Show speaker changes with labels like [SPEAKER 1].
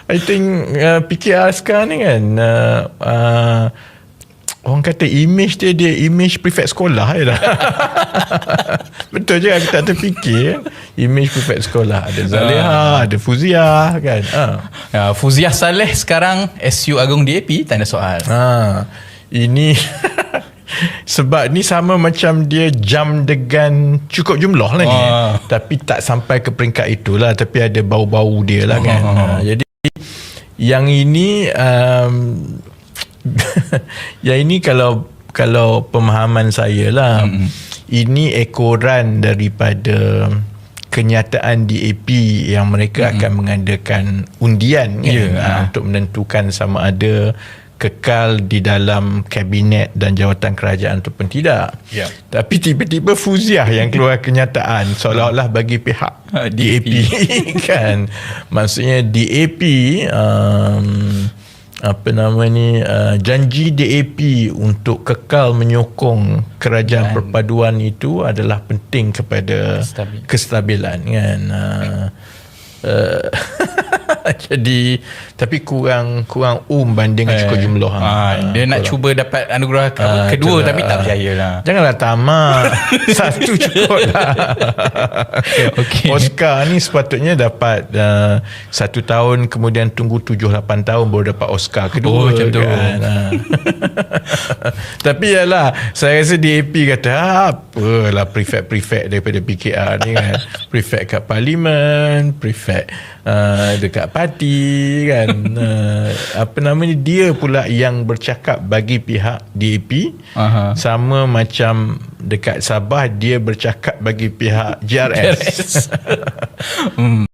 [SPEAKER 1] I think PKR sekarang ni kan orang kata image dia image prefect sekolah je dah. Betul je, aku tak terfikir image prefect sekolah. Ada Zaleha, ada Fuziah kan.
[SPEAKER 2] Fuziah Saleh sekarang SU Agong DAP, tanda soal.
[SPEAKER 1] Ini sebab ni sama macam dia jam dengan cukup jumlah lah ni. Tapi tak sampai ke peringkat itulah, tapi ada bau-bau dia lah kan. Jadi yang ini yang ini kalau pemahaman saya lah, ini ekoran daripada kenyataan DAP yang mereka akan mengadakan undian kan, untuk menentukan sama ada kekal di dalam kabinet dan jawatan kerajaan ataupun tidak. Tapi tiba-tiba Fuziah yang keluar kenyataan seolah-olah bagi pihak DAP kan. Maksudnya DAP janji DAP untuk kekal menyokong kerajaan perpaduan itu adalah penting kepada kestabilan kan. Jadi tapi kurang banding cukup jumlah.
[SPEAKER 2] Dia nak cuba dapat anugerah kedua tapi tak berjaya lah.
[SPEAKER 1] Janganlah tamak. Satu cukup lah. Oscar ni sepatutnya dapat 1 tahun, kemudian tunggu 7-8 tahun baru dapat Oscar kedua.
[SPEAKER 2] Macam tu
[SPEAKER 1] kan. Tapi yalah, saya rasa DAP kata apalah prefect daripada PKR ni kan. Prefect kat parlimen, prefect dekat parti kan. Dia pula yang bercakap bagi pihak DAP. Sama macam dekat Sabah dia bercakap bagi pihak GRS.